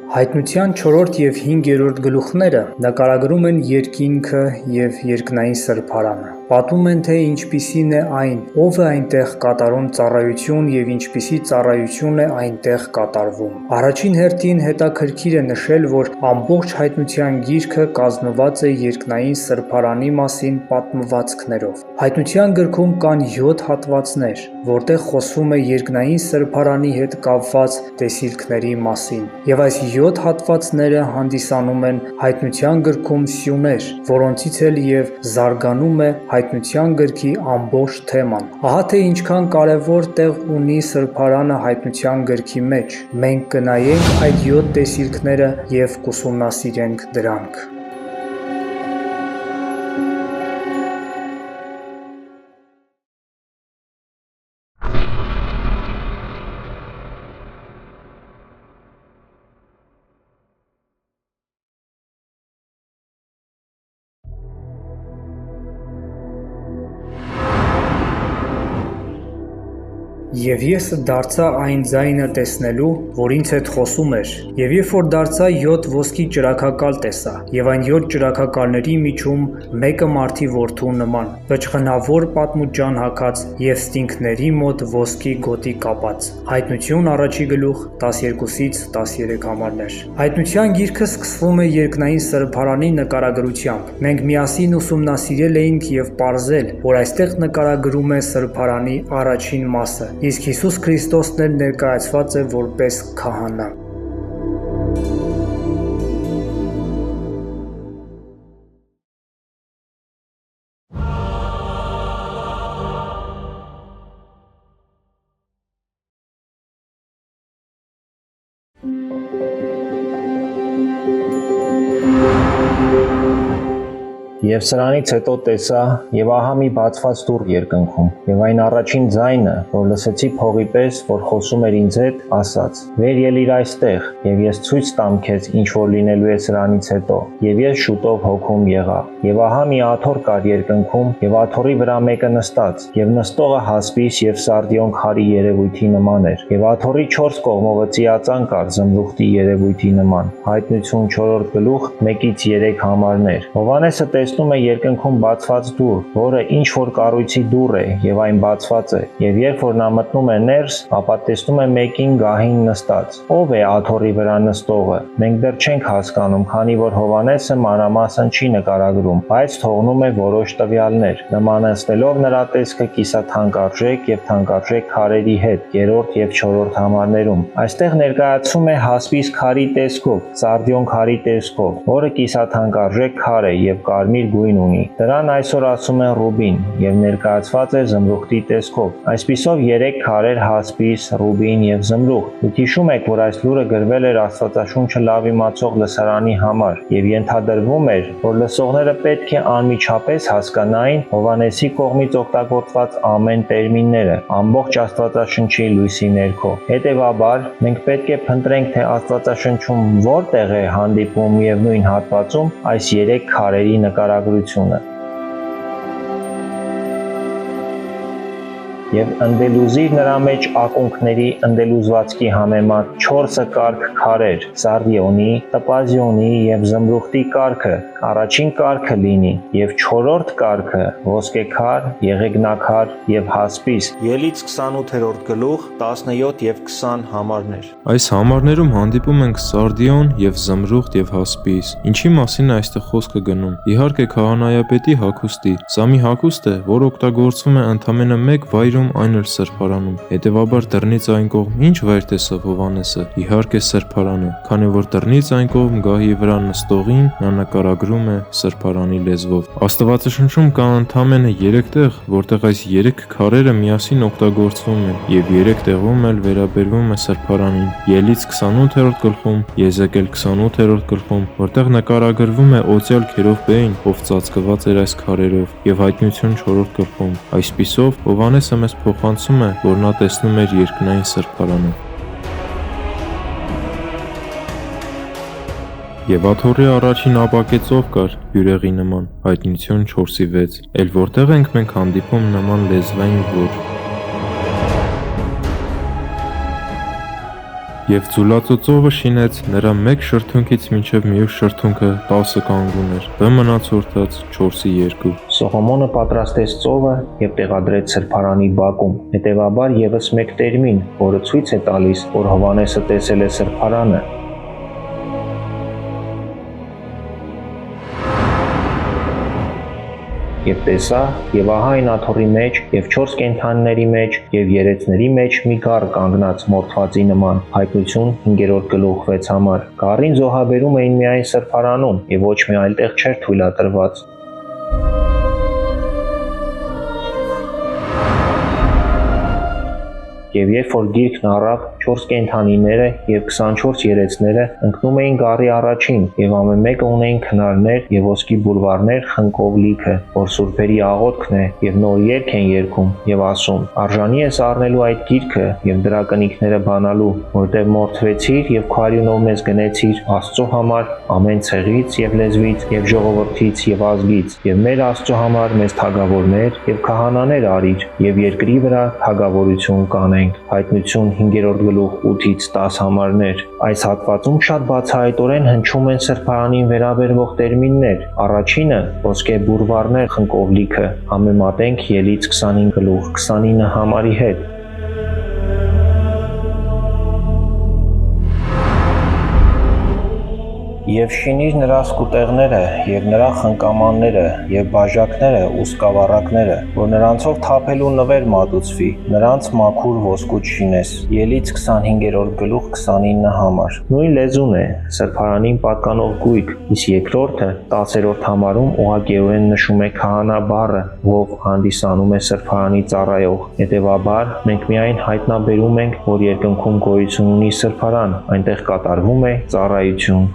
Հայտնության 4-րդ և 5-րդ գլուխները նկարագրում են երկինքը և երկնային սրբարանը։ Պատմում են, թե ինչպիսին է այն, ով է այնտեղ կատարում ծառայություն և ինչպիսի ծառայություն է այնտեղ կատարվում։ Առաջին հերթին հետաքրքիր է նշել, որ ամբողջ Հայտնության գիրքը կազմված է երկնային սրբարանի մասին պատմվածքներով։ Հայտնության գրքում կան 7 հատվածներ, որտեղ խոսվում է երկնային սրբարանի հետ կապված տեսիլքների մասին, և այս 7 հատվածները հանդիսանում են Հայտնության գրքում սյուներ, որոնցից էլ և զարգանում է Հայտնության գրքի ամբողջ թեման։ Ահա թե ինչքան կարևոր տեղ ունի սրբարանը Հայտնության գրքի մեջ։ Մենք կնայենք այդ 7 տեսիլքները և կուսումնասիրենք դրանք։ Եվ ես դարձա այն ձայնը տեսնելու, որ ինձ հետ խոսում էր, և երբ որ դարձա 7 ոսկի ճրագակալ տեսա, և այն 7 ճրագակալների միջում մեկը մարդի որդու նման, վճղնավոր պատմուճան հագած և ստինգների մոտ ոսկի գոտի կապած։ Հայտնություն 1 գլուխ 12-13 համարներ։ Հայտնության գիրքը սկսվում է երկնային սրբարանի նկարագրությամբ։ Մենք միասին ուսումնասիրել էինք և պարզել, որ այստեղ նկարագրում է սրբարանի առաջին մասը, իսկ Հիսուս Քրիստոսն էլ ներկայացված է որպես քահանա։ Եվ սրանից հետո տեսա, և ահա մի բացված դուռ երկնքում, և այն առաջին ձայնը, որ լսեցի փողի պես, որ խոսում էր ինձ հետ, ասաց. «Վեր ելիր այստեղ, և ես ցույց տամ քեզ, ինչ որ լինելու է սրանից հետո»։ Եվ ես շուտով հոգում եղա։ Եվ ահա մի աթոռ կար երկնքում, և աթոռի վրա մեկը նստած, և նստողը հասպիս և սարդիոն քարի երևույթի նման էր, և աթոռի 4 կողմովը ծիածան կար զմրուխտի երևույթի նման։ Հայտնություն 4-րդ գլուխ 1-3 համարներ։ Հովհաննեսը տեսնում է երկնքում բացված դուռ, որը ինչ որ կառույցի դուռ է, և այն բացված է, և երբ որ նա մտնում է ներս, ապա տեսնում է մեկին գահին նստած։ Ո՞վ է աթոռի վրա նստողը։ Մենք դեռ չենք հասկանում, քանի որ Հովհաննեսը մանրամասն չի նկարագրում, բայց թողնում է որոշ տվյալներ, նմանեցնելով նրա տեսքը կիսաթանկարժեք և թանկարժեք քարերի հետ 3-րդ և 4-րդ համարներում։ Այստեղ ներկայացվում է հասպիս քարի տեսքով, սարդիոն քարի տեսքով, որը կիսաթանկարժեք քար է և կարմիր գույն ունի։ Դրան այսօր ասում են ռուբին, և ներկայացված է զմրուխտի տեսքով։ Այսպիսով 3 քարեր հասպիս, ռուբին և զմրուխտ։ Դուք հիշում եք, որ այս լուրը գրվել էր Աստվածաշունչը լավ իմացող լսարանի համար, և ենթադրվում էր, որ լսողները պետք է անմիջապես հասկանային Հովհաննեսի կողմից օգտագործված ամեն տերմինները ամբողջ Աստվածաշնչի լույսի ներքո։ Հետևաբար, մենք պետք է փնտրենք, թե Աստվածաշնչում որտեղ է հանդիպում միևնույն հատվածում այս 3 քարերի նկարագրությունը։ Եվ ընդելուզիր նրա մեջ ակունքների ընդելուզվածքի համեմատ 4 կարգ քարեր, սարդիոնի, տոպազիոնի և զմրուխտի կարգը, առաջին կարգը լինի, և 4-րդ կարգը ոսկեքար, եղեգնաքար և հասպիս։ Ելից 28-րդ գլուխ 17 և 20 համարներ։ Այս համարներում հանդիպում ենք սարդիոն և զմրուխտ և հասպիս։ Ինչի մասին է այստեղ խոսքը գնում։ Իհարկե քահանայապետի հագուստի։ Սա մի հագուստ է, որ օգտագործվում է ընդամենը մեկ վայրում, այն էլ սրբարանում։ Հետևաբար դռնից այն կողմ ինչ վայր տեսավ Հովհաննեսը։ Իհարկե սրբարանը, քանի որ դռնից այն կողմ գահի վրա նստողին նա նկարագրում է սրբարանի լեզվով։ Աստվածաշնչում կա ընդամենը 3 տեղ, որտեղ այս 3 քարերը միասին օգտագործվում են, և 3 տեղում էլ վերաբերվում է սրբարանին։ Ելից 28-րդ գլխում, Եզեկիել 28-րդ գլխում, որտեղ նկարագրվում է օծյալ քերովբեին, ով ծածկված էր այս քարերով, և Հայտնություն 4-րդ գլխում։ Այսպիսով Հովհաննեսը մեզ փոխանցում է, որ նա տեսնում էր երկնային սրբարանը։ Եվ աթոռի առաջին ապակե ծով կար բյուրեղի նման, Հայտնություն 4:6, էլ որտեղ ենք մենք հանդիպում նման լեզվային ոճ։ Եվ ձուլածոծողը շինեց նրա մեկ շրթունքից մինչև մյուս շրթունքը 10 կանգուն էր, վ մնացորդած 4-2։ Սողոմոնը պատրաստեց ծովը և տեղադրեց սրբարանի բակում, հետևաբար ևս մեկ տերմին, որը ցույց է տալիս, որ Հովհաննեսը տեսել է սրբարանը։ Եվ տեսա, եւ ահա այն աթոռի մեջ, եւ 4 կենդանիների մեջ, եւ երեցների մեջ մի գառ կանգնած մորթվածի նման, Հայտնություն 5-րդ գլուխ 6 համար։ Գառին զոհաբերում էին միայն սրբարանում, եւ ոչ մի այլ տեղ չէր թույլատրված։ Եվ երբ որ գիրքն առավ, 4 կենդանիները եւ 24 երեցները ընկնում էին գառի առաջին, եւ ամեն մեկը ունեին քնարներ եւ ոսկի բուրվարներ խնկով լիքը, որ սուրբերի աղոթքն է, եւ նոր երգ են երգում եւ ասում. արժանի ես առնելու այդ գիրքը եւ դրա կնիքները բանալու, որտեղ մորթվեցիր եւ քո արյունով մեզ գնեցիր Աստծո համար ամեն ցեղից եւ լեզվից եւ ժողովրդից եւ ազգից, եւ մեր Աստծո համար մեզ թագավորներ եւ քահանաներ արիր, եւ երկրի վրա թագավորություն կանենք։ Հայտնություն 5-րդ գլուխ 8-ից 10 համարներ։ Այս հատվածում շատ բացահայտորեն հնչում են սրբարանին վերաբերվող տերմիններ։ Առաջինը ոսկե բուրվարներ խնկով լիքը, համեմատենք Ելից 25 գլուխ 29 համարի հետ։ Եվ շինիր նրա սկուտեղները, եւ նրա խնկամանները, եւ բաժակները ու սկավառակները, որ նրանցով թափելու նվեր մատուցվի, նրանց մաքուր ոսկուց շինես։ Ելից 25-րդ գլուխ 29 համար։ Նույն լեզուն է, սրբարանին պատկանող գույք, իսկ երկրորդը 10-րդ համարում ուղղակիորեն նշում է քահանա բառը, ով հանդիսանում է սրբարանի ծառայող։ Հետևաբար, մենք միայն հայտնաբերում ենք, որ երկնքում գոյություն ունի սրբարան, այնտեղ կատարվում է ծառայություն։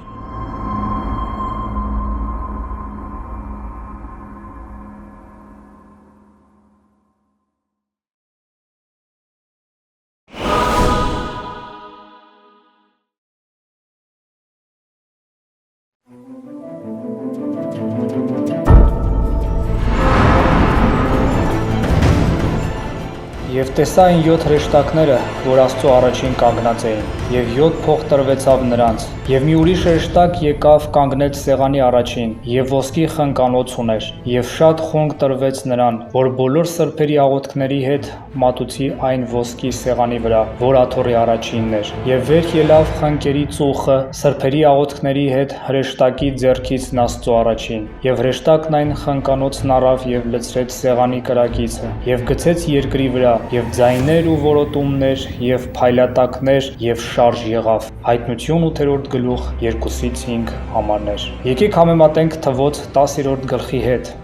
Եվ տեսա այն 7 հրեշտակները, որ Աստծո առաջին կանգնած էին, եւ 7 փող տրվեցավ նրանց, եւ մի ուրիշ հրեշտակ եկավ կանգնեց սեղանի առաջին, եւ ոսկի խնկանոց ուներ, եւ շատ խունկ տրվեց նրան, որ բոլոր սրբերի աղոթքների հետ մատուցի այն ոսկի սեղանի վրա, որ աթոռի առաջինն էր, եւ վեր ելավ խնկերի ծուխը սրբերի աղոթքների հետ հրեշտակի ձեռքից Աստծո առաջին, եւ հրեշտակն այն խնկանոցն առավ եւ լցրեց սեղանի կրակիցը, եւ գցեց երկրի վրա, եւ ձայներ ու որոտումներ, եւ փայլատակներ, եւ շարժ եղավ։ Հայտնություն 8-րդ գլուխ 2-ից 5 համարներ։ Եկեք համեմատենք թվոց 10-րդ գլխի հետ։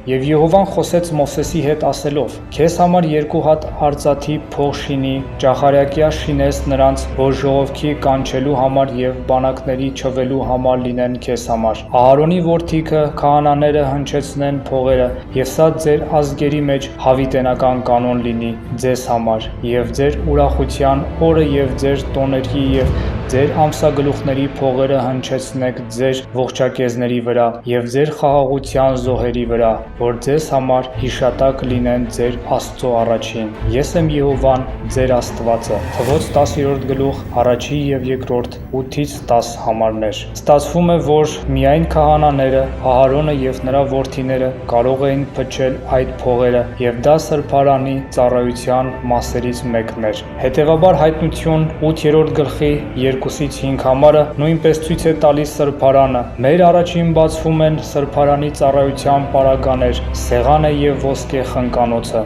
Եվ Եհովան խոսեց Մովսեսի հետ ասելով. Քեզ համար 2 հատ արծաթի փող շինի, ճախարակյա շինես նրանց, որ ժողովքի կանչելու համար եւ բանակների չվելու համար լինեն քեզ համար։ Ահարոնի որդիքը քահանաները հնչեցնեն փողերը, եւ սա ձեր ազգերի մեջ հավիտենական կանոն լինի ձեզ համար, եւ ձեր ուրախության օրը եւ ձեր տոների եւ ձեր ամսագլուխների փողերը հնչեցնեք ձեր ողջակեզների վրա եւ ձեր խաղաղության զոհերի վրա, որ ձեզ համար հիշատակ լինեն ձեր Աստծո առաջին։ Ես եմ Եհովան, ձեր Աստվածը։ Թվոց 10-րդ գլուխ, առաջի եւ երկրորդ 8-ից 10 համարներ։ Ստացվում է, որ միայն քահանաները, Ահարոնը եւ նրա որդիները կարող էին փչել այդ փողերը, եւ դա սրբարանի ծառայության մասերից մեկն էր։ Հետևաբար Հայտնություն 8-րդ գլխի 2-ից 5 համարը նույնպես ցույց է տալիս սրբարանը։ Մեր առաջին բացվում են սրբարանի ծառայության պարագաներ, սեղանը եւ ոսկե խնկանոցը։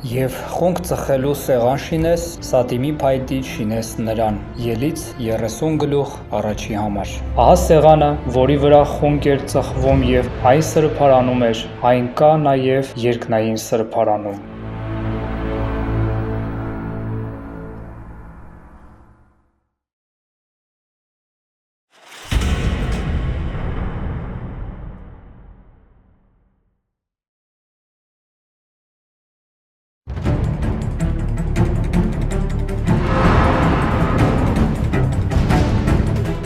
Եվ խոնկ ծխելու սեղան շինես, սատիմի փայտի շինես նրան։ Ելից 30 գլուխ առաջի համար։ Ահա սեղանը, որի վրա խոնկ էր ծխվում եւ այն սրբարանում էր, այն կա նաեւ երկնային սրբարանում։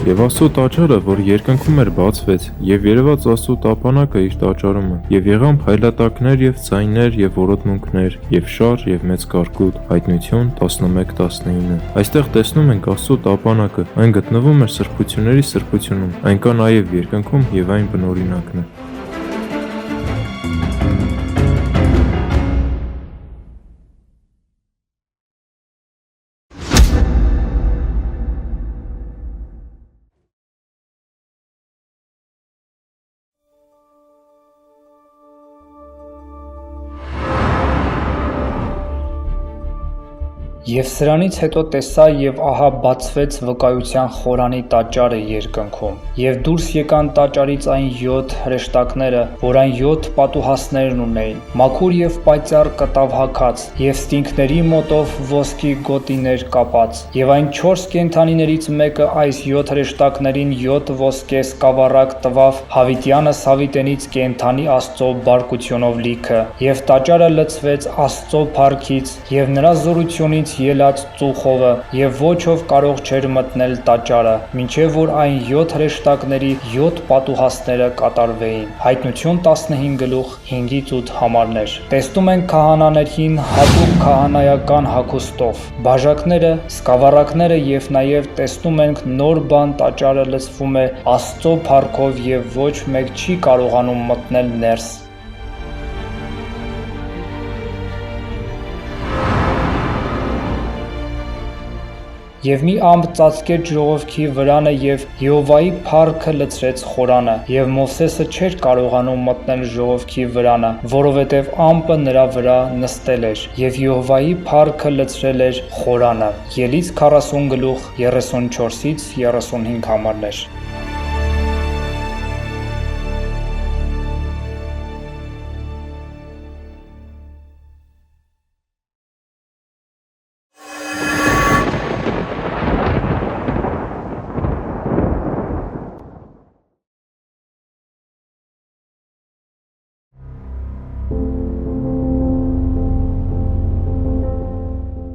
Եվ Աստծո տաճարը, որ երկնքում էր, բացվեց, եւ երևաց Աստծո տապանակը իր տաճարումը, եւ եղան փայլատակներ եւ ձայներ եւ որոտմունքներ, եւ շար եւ մեծ կարկուտ։ Հայտնություն 11:19։ Այստեղ տեսնում ենք Աստծո տապանակը, այն գտնվում էր սրբությունների սրբությունում, այն կա նաեւ երկնքում եւ այն բնօրինակն է։ Եվ սրանից հետո տեսա և ահա բացվեց վկայության խորանի տաճարը երկնքում, և դուրս եկան տաճարից այն 7 հրեշտակները, որ այն 7 պատուհասներն ունեին, մաքուր և պայծառ կտավ հագած, և ստինքների մոտով ոսկի գոտիներ կապած, և այն 4 կենդանիներից մեկը այս 7 հրեշտակներին 7 ոսկե սկավառակ տվավ հավիտյանը Սավիտենից կենդանի Աստծո բարկությունով լիքը, և տաճարը լցվեց Աստծո փառքից և նրա զորությունից ելած ծուխովը, և ոչ ով կարող չէր մտնել տաճարը, մինչև որ այն 7 հրեշտակների 7 պատուհասները կատարվեին։ Հայտնություն 15:5-8 համարներ։ Տեսնում ենք քահանաներին հատուկ քահանայական հագուստով, բաժակները, սկավառակները և նաև տեսնում ենք նոր բան տաճարը լցվում է Աստծո փառքով և ոչ մեկ չի կարողանում մտնել ներս։ Եվ մի ամպ ծածկեց ժողովքի վրանը և Եհովայի փառքը լցրեց խորանը, և Մովսեսը չէր կարողանում մտնել ժողովքի վրանը, որովհետև ամպը նրա վրա նստել էր, և Եհովայի փառքը լցրել էր խորանը։ Ելից 40:34-35 համարներ։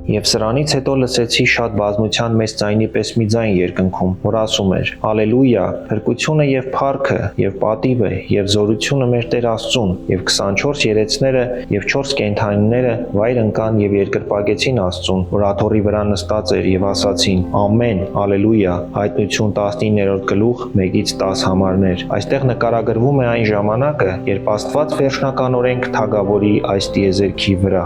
Եվ սրանից հետո լսեցի շատ բազմության մեծ ձայնի պես մի ձայն երկնքում, որ ասում էր. «Ալելույա, փրկությունը եւ փառքը եւ պատիվը եւ զորությունը մեր Տեր Աստծուն, եւ 24 երեցները եւ 4 կենդանիները վայր ընկան եւ երկրպագեցին Աստծուն, որ աթոռի վրա նստած էր, եւ ասացին. Ամեն, ալելույա, Հայտնություն 19-րդ գլուխ 1-10 համարներ»։ Այստեղ նկարագրվում է այն ժամանակը, երբ Աստված վերջնականորեն կթագավորի այս տիեզերքի վրա։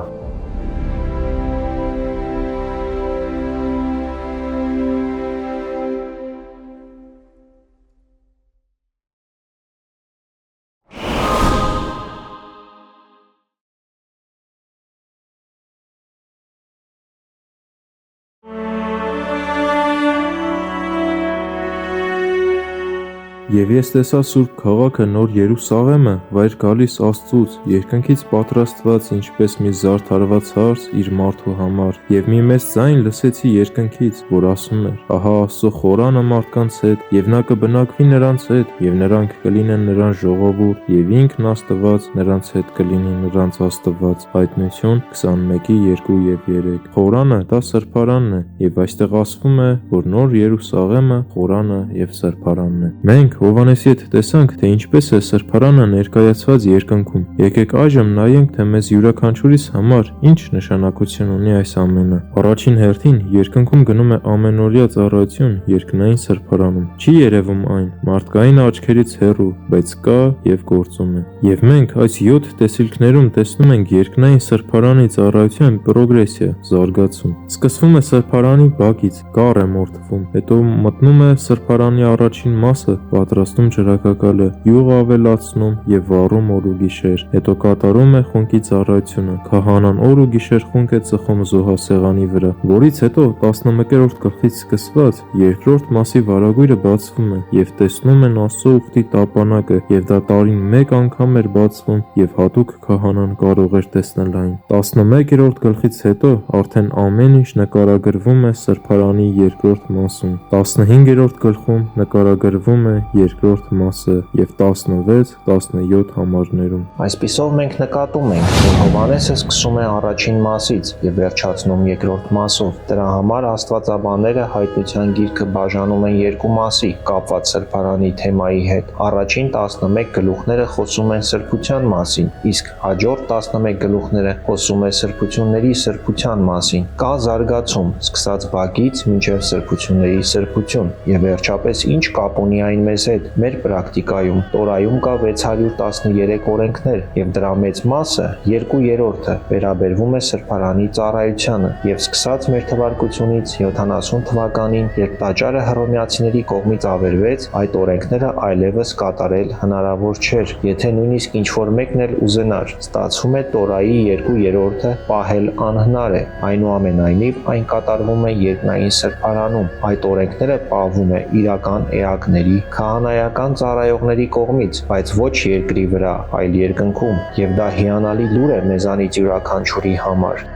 Եվ ես տեսա Սուրբ քաղաքը նոր Երուսաղեմը, վայր գալիս Աստծուց, երկնքից պատրաստված, ինչպես մի զարդարված հարց իր մարդու համար, եւ մի մեծ ձայն լսեցի երկնքից, որ ասում էր. «Ահա Աստծո խորանը մարդկանց հետ, եւ նա կբնակվի նրանց հետ, եւ նրանք կլինեն նրան ժողովուրդ, եւ ինքն Աստված նրանց հետ կլինի նրանց Աստված»։ Հայտնություն 21:2 եւ 3։ Խորանը դա սրբարանն է, եւ այստեղ ասվում է, որ նոր Երուսաղեմը խորանը եւ սրբարանն է։ Մենք Հովհաննեսի հետ տեսանք, թե ինչպես է սրբարանը ներկայացված երկնքում։ Եկեք այժմ նայենք, թե մեզ յուրաքանչյուրիս համար ինչ նշանակություն ունի այս ամենը։ Առաջին հերթին երկնքում գնում է ամենօրյա ծառայություն երկնային սրբարանում։ Չի երևում այն, մարդկային աչքերից հեռու, բայց կա եւ գործում է։ Եվ մենք այս 7 տեսիլքներում տեսնում ենք երկնային սրբարանի ծառայության պրոգրեսիա, զարգացում։ Սկսվում է սրբարանի բակից, կառ է մորթվում, հետո մտնում է սրբարանի առաջին մասը, պատրաստում ջրակակալը, յուղ ավելացնում եւ վառում օր ու գիշեր, հետո կատարում է խունկի ծառայությունը։ Քահանան օր ու գիշեր խունկ է ծխում զոհասեղանի վրա, որից հետո 11-րդ գլխից սկսված երկրորդ մասի վարագույրը բացվում է եւ տեսնում են Աստծո ուխտի տապանակը, եւ դա տարին մեկ անգամ էր բացվում եւ հատուկ քահանան կարող էր տեսնել այն։ 11-րդ գլխից հետո արդեն ամեն ինչ նկարագրվում է սրբարանի երկրորդ մասում։ 15-րդ գլխում նկարագրվում է երկրորդ մասը եւ 16-17 համարներում։ Այսպիսով մենք նկատում ենք, որ Հովհաննեսը սկսում է առաջին մասից եւ վերջացնում երկրորդ մասով։ Դրա համար աստվածաբանները Հայտնության գիրքը բաժանում են երկու մասի՝ կապված սրբարանի թեմայի հետ։ Առաջին 11 գլուխները խոսում են սրբության մասին, իսկ հաջորդ 11 գլուխները խոսում է սրբությունների սրբության մասին։ Կա զարգացում, սկսած բակից մինչև սրբությունների սրբություն, եւ վերջապես ինչ կապ ունի այն մեզ հետ մեր պրակտիկայում։ Տորայում կա 613 օրենքներ, եւ դրա մեծ մասը, 2/3-ը, վերաբերվում է սրբարանի ծառայությանը, եւ սկսած մեր թվարկությունից 70 թվականին, երբ տաճարը հռոմեացիների կողմից ավերվեց, այդ օրենքները այլևս կատարել հնարավոր չէր, եթե նույնիսկ ինչ-որ մեկն էլ ուզենար։ Ստացվում է Տորայի 2/3-ը պահել անհնար է, այնուամենայնիվ այն կատարվում է երկնային սրբարանում։ Այդ օրենքները պահվում է իրական էակների, քահանայական ծառայողների կողմից, բայց ոչ երկրի վրա, այլ երկնքում, եւ դա հիանալի լուր է մեզանից յուրաքանչյուրի համար։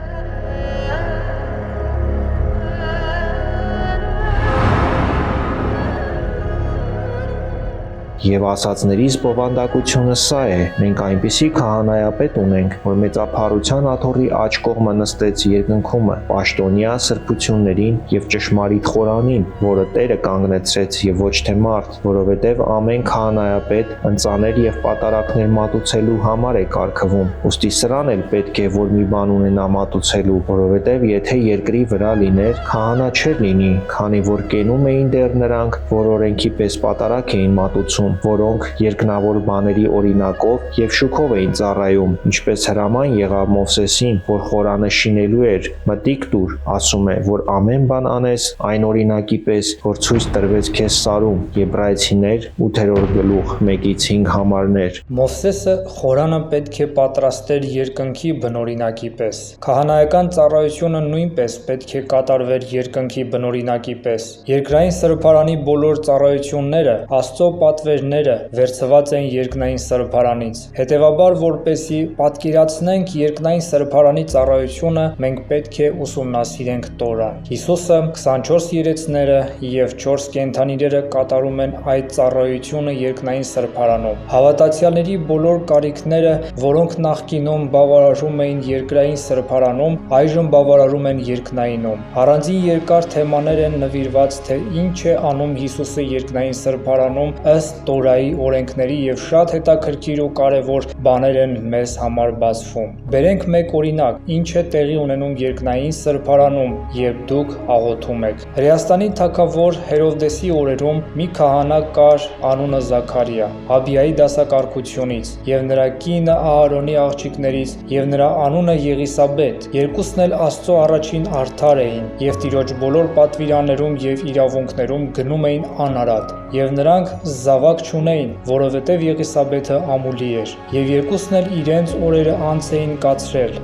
Եվ ասածներիս բովանդակությունը սա է. մենք այնպիսի քահանայապետ ունենք, որ մեծափառության աթոռի աջ կողմը նստեց երկնքումը, պաշտոնյա սրբություններին եւ ճշմարիտ խորանին, որը Տերը կանգնեցրեց եւ ոչ թե մարդ, որովհետեւ ամեն քահանայապետ ընծաներ եւ պատարակներ մատուցելու համար է կարգվում։ Ուստի սրան էլ պետք է որ մի բան ունենա մատուցելու, որովհետեւ եթե երկրի վրա լիներ, քահանա չէր լինի, քանի որ կենում էին դեռ նրանք, որ օրենքի պես պատարակ էին մատուցում, որոնք երկնավոր բաների օրինակով եւ շուքով էին ծառայում, ինչպես հրաման եղավ Մովսեսին, որ խորանը շինելու էր, մտիկ տուր, ասում է, որ ամեն բան անես այն օրինակի պես, որ ցույց տրվեց քեզ սարում։ Եբրայեցիներ 8-րդ գլուխ 1-5 համարներ։ Մովսեսը խորանը պետք է պատրաստեր երկնքի բնօրինակի պես։ Քահանայական ծառայությունը նույնպես պետք է կատարվեր երկնքի բնօրինակի պես։ Երկրային սրբարանի բոլոր ծառայությունները, Աստծո պատվերները վերցված են երկնային սրբարանից։ Հետևաբար, որպեսզի պատկերացնենք երկնային սրբարանի ծառայությունը, մենք պետք է ուսումնասիրենք Տորան։ Հիսուսը 24 երեցները եւ 4 կենդանիները կատարում են այդ ծառայությունը երկնային սրբարանում։ Հավատացյալների բոլոր կարիքները, որոնք նախկինում բավարարում էին երկրային սրբարանում, այժմ բավարարում են երկնայինում։ Առանձին երկար թեմաներ են նվիրված, թե ինչ է անում Հիսուսը երկնային սրբարանում ըստ Տորայի օրենքների եւ շատ հետաքրքիր ու կարեւոր բաներ են մեզ համար բացվում։ Բերենք մեկ օրինակ, ինչ է տեղի ունենում երկնային սրբարանում, երբ դուք աղոթում եք։ Հրեաստանի թագավոր Հերովդեսի օրերում մի քահանա կար անունը Զաքարիա, Աբիայի դասակարգությունից, եւ նրա կինը Ահարոնի աղջիկներից, եւ նրա անունը Եղիսաբեթ։ Երկուսն էլ Աստծո առաջին արդար էին, եւ Տիրոջ բոլոր պատվիրաններում եւ իրավունքներում գնում էին անարատ, եւ նրանք զավակ չունեին, որովհետև Եղիսաբեթը ամուլի էր, եւ երկուսն էլ իրենց օրերը անց էին կացրել։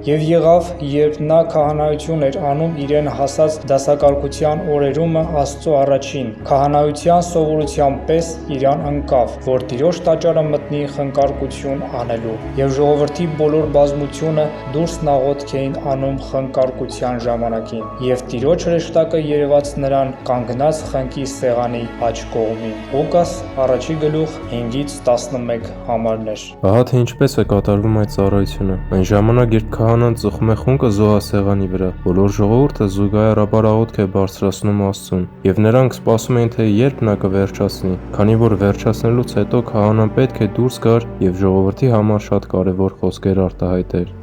Եվ եղավ, երբ նա քահանայություն էր անում իրեն հասած դասակարգության օրերումը Աստծո առաջին, քահանայության սովորության պես իրան ընկավ, որ Տիրոջ տաճարը մտնի խնկարկություն անելու, եւ ժողովրդի բոլոր բազմությունը դուրս նաղոտք էին անում խնկարկության ժամանակին, եւ Տիրոջ հրեշտակը երևաց նրան կանգնած խնկի սեղանի աջ կողմին։ Ղուկաս 1 գլուխ 5-ից 11 համարներ։ Ահա թե ինչպես է կատարվում այդ ծառայությունը։ Այն ժամանակ, երբ քահանան ծխում է խունկը զոհասեղանի վրա, բոլոր ժողովուրդը զուգահեռաբար աղոթք է բարձրացնում Աստծուն, եւ նրանք սպասում էին, թե երբ նա կվերջացնի, քանի որ վերջացնելուց հետո քահանան պետք է դուրս գար եւ ժողովրդի համար շատ կարեւոր խոսքեր արտահայտեր։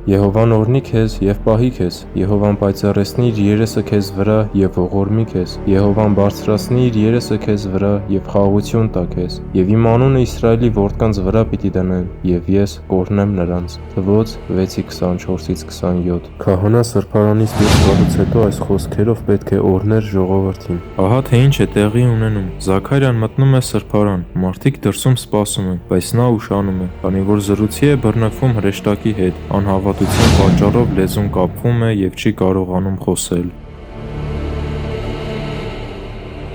Եհովան օրհնի քեզ եւ պահի քեզ, Եհովան պայծառեցնի իր երեսը քեզ վրա եւ ողորմի քեզ, Եհովան բարձրացնի իր երեսը քեզ վրա եւ խաղաղություն տա քեզ, եւ իմ անունը Իսրայելի որդկանց վրա պիտի դնեմ, եւ ես կօրհնեմ նրանց։ Թվոց 6:24-27։ Քահանա սրբարանից դուրս գալուց հետո այս խոսքերով պետք է օրհներ ժողովրդին։ Ահա թե ինչ է տեղի ունենում։ Զաքարիան մտնում է սրբարան, մարդիկ դրսում սպասում են, բայց նա ուշանում է, քանի որ զրուցի է բռնկվում հրեշտակի հետ, անհավատության պատճառով լեզուն կապվում է եւ չի կարողանում խոսել։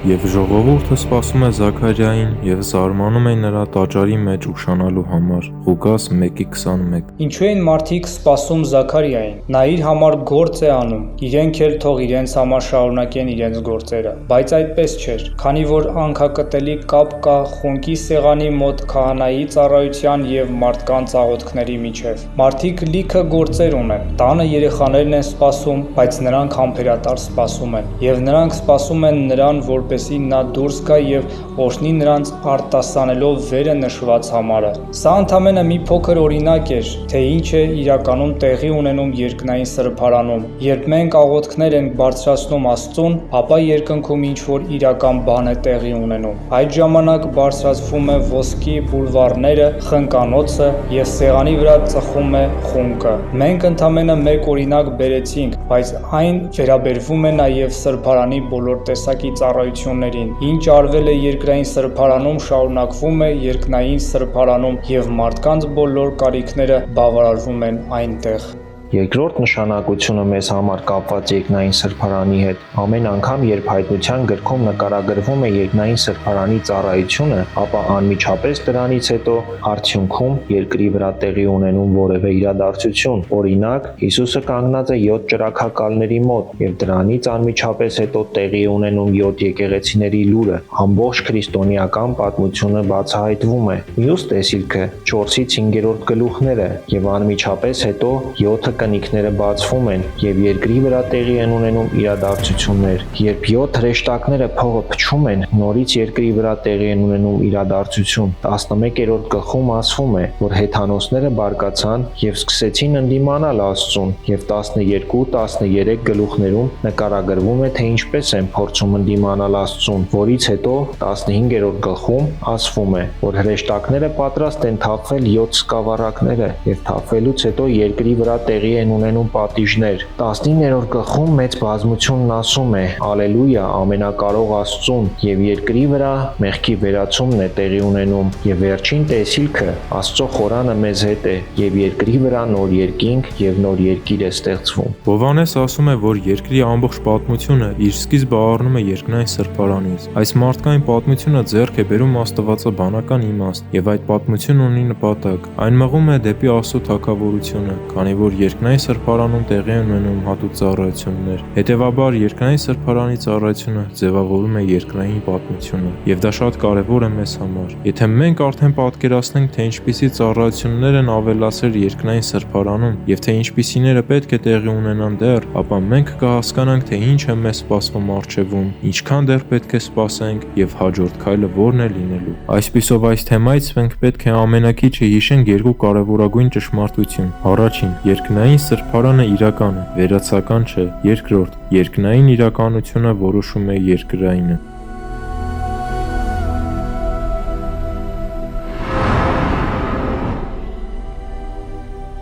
Եվ ժողովուրդը սպասում է Զաքարիային և զարմանում է նրա տաճարի մեջ ուշանալու համար։ Ղուկաս 1:21։ Ինչու են մարդիկ սպասում Զաքարիային։ Նա իր համար գործ է անում, իրենք էլ թող իրենց համար շարունակեն իրենց գործերը։ Բայց այդպես չէր, քանի որ անքակտելի կապ կա խունկի սեղանի մոտ քահանայի ծառայության և մարդկանց աղոթքների միջև։ Մարդիկ լիքը գործեր ունեն, տանը երեխաներն են սպասում, բայց նրանք համբերատար սպասում են, և նրանք սպասում են նրան, որպեսզի նա դուրս գա և օրհնի նրանց արտասանելով վերը նշված համարը։ Սա ընդամենը մի փոքր օրինակ էր, թե ինչ է իրականում տեղի ունենում երկնային սրբարանում։ Երբ մենք աղոթքներ ենք բարձրացնում Աստծուն, ապա երկնքում ինչ-որ իրական բան է տեղի ունենում։ Այդ ժամանակ բարձրացվում է ոսկի բուլվարները, խնկանոցը և սեղանի վրա ծխում է խունկը։ Մենք ընդամենը մեկ օրինակ բերեցինք, բայց այն վերաբերվում է նաև սրբարանի բոլոր տեսակի ծառայություններին։ Ինչ արվել է երկրային սրբարանում, շարունակվում է երկնային սրբարանում, և մարդկանց բոլոր կարիքները բավարարվում են այնտեղ։ Երկրորդ նշանակությունը մեզ համար կապված երկնային սրբարանի հետ։ Ամեն անգամ, երբ Հայտնության գրքում նկարագրվում է երկնային սրբարանի ծառայությունը, ապա անմիջապես դրանից հետո արդյունքում երկրի վրա տեղի ունենում որևէ իրադարձություն։ Օրինակ, Հիսուսը կանգնած է 7 ճրագակալների մոտ, եւ դրանից անմիջապես հետո տեղի ունենում 7 եկեղեցիների լուրը։ Ամբողջ քրիստոնեական պատմությունը բացահայտվում է։ Մյուս տեսիլքը 4-ից 5-րդ գլուխները, եւ անմիջապես հետո 7 կնիքները բացվում են և երկրի վրա տեղի են ունենում իրադարձություններ։ Երբ 7 հրեշտակները փողը փչում են, նորից երկրի վրա տեղի են ունենում իրադարձություն։ 11-րդ գլխում ասվում է, որ հեթանոսները բարկացան և սկսեցին ընդդիմանալ Աստծուն, և 12-13 գլուխներում նկարագրվում է, թե ինչպես են փորձում ընդդիմանալ Աստծուն, որից հետո 15-րդ գլխում ասվում է, որ հրեշտակները պատրաստ են թափվել 7 սկավառակները և թափվելուց հետո երկրի վրա տեղի են ունենում պատիժներ։ 19-րդ գլխում մեծ բազմությունն ասում է. «Ալելույա ամենակարող Աստծուն», և երկրի վրա մեղքի վերացումն է տեղի ունենում, և վերջին տեսիլքը Աստծո խորանը մեզ հետ է, և երկրի վրա նոր երկինք և նոր երկիր է ստեղծվում։ Հովհաննես ասում է, որ երկրի ամբողջ պատմությունը իր սկիզբը առնում է երկնային սրբարանից։ Այս մարդկային պատմությունը ձեռք է բերում աստվածաբանական իմաստ, և այդ պատմությունն ունի նպատակ։ Այն մղում է դեպի Աստծո թագավորությունը, քանի որ երկնային սրբարանում տեղի են ունենում հատուկ ծառայություններ։ Հետևաբար, երկնային սրբարանի ծառայությունը ձևավորում է երկրային պատմությունը, և դա շատ կարևոր է մեզ համար։ Եթե մենք արդեն պատկերացնենք, թե ինչպիսի ծառայություններ են ավելացել երկնային սրբարանում, և թե ինչպիսիները պետք է տեղի ունենան դեռ, ապա մենք կհասկանանք, թե ինչ է մեզ սպասվում առջևում, ինչքան դեռ պետք է սպասենք և հաջորդ քայլը որն է լինելու։ Այսպիսով, այս թեմայից մենք պետք է ամենաքիչը հիշենք երկու կարևորագույն ճշմարտություն։ Առաջին, երկնային սրբարանը իրական է, վերացական չէ։ Երկրորդ, երկնային իրականությունը որոշում է երկրայինը։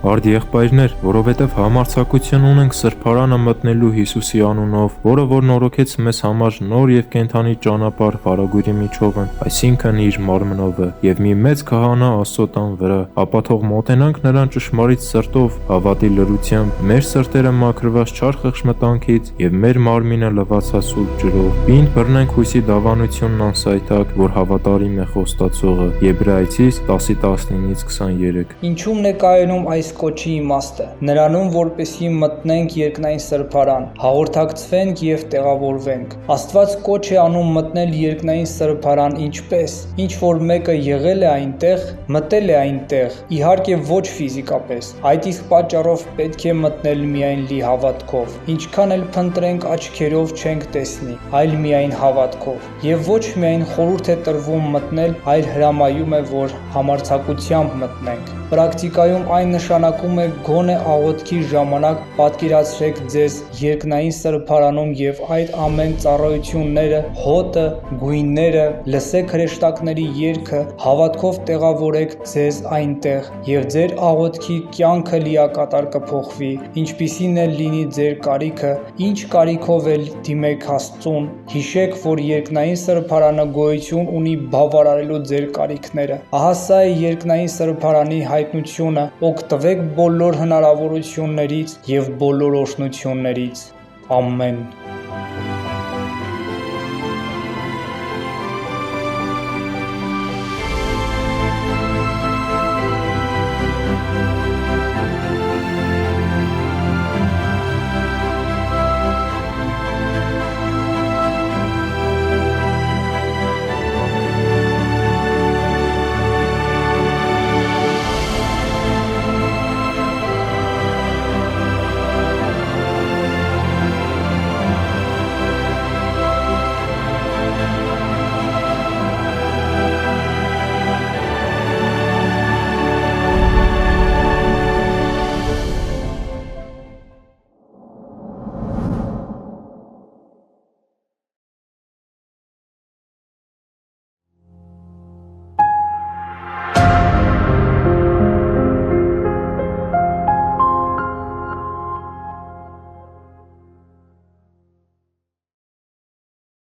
Արդ եղբայրներ, որովհետև համարձակություն ունենք սրբարանը մտնելու Հիսուսի անունով, որը որ նորոգեց մեզ համար նոր և կենդանի ճանապարհ վարագույրի միջովն, այսինքն իր մարմնովը, և մի մեծ քահանա Աստծո տան վրա, ապա թող մոտենանք նրան ճշմարիտ սրտով, հավատի լրությամբ, մեր սրտերը մաքրված չար խղճմտանքից և մեր մարմինը լվացած սուրբ ջրով, պինդ բռնենք հույսի դավանությունն անսայթակ, որ հավատարիմ է խոստացողը։ Եբրայեցիս 10:19-23։ Ինչու՞մն է կայանում այս կոչի իմաստը։ Նրանում, որպեսզի մտնենք երկնային սրբարան, հաղորդակցվենք և տեղավորվենք։ Աստված կոչ է անում մտնել երկնային սրբարան ինչպես։ Ինչ որ մեկը եղել է այնտեղ, մտել է այնտեղ, իհարկե ոչ ֆիզիկապես։ Այդ իսկ պատճառով պետք է մտնել միայն լի հավատքով։ Ինչքան էլ փնտրենք աչքերով չենք տեսնի, այլ միայն հավատքով։ Եվ ոչ միայն խորհուրդ է տրվում մտնել, այլ հրամայում է, որ համարձակությամբ մտնենք։ Պրակտիկայում այն նշանակում է գոնե աղոթքի ժամանակ պատկերացրեք ձեզ երկնային սրբարանում և այդ ամեն ծառայությունները, հոտը, գույները, լսեք հրեշտակների երգը, հավատքով տեղավորեք ձեզ այնտեղ, և ձեր աղոթքի կյանքը լիակատար կփոխվի, ինչպիսին էլ լինի ձեր կարիքը, ինչ կարիքով էլ դիմեք Աստծուն, հիշեք, որ երկնային սրբարանը գոյություն ունի բավարարելու ձեր կարիքները։ Ահա սա է երկնային սրբարանի հայտնությունը, օգտվեք բոլոր հնարավորություններից և բոլոր օրհնություններից։ Ամեն։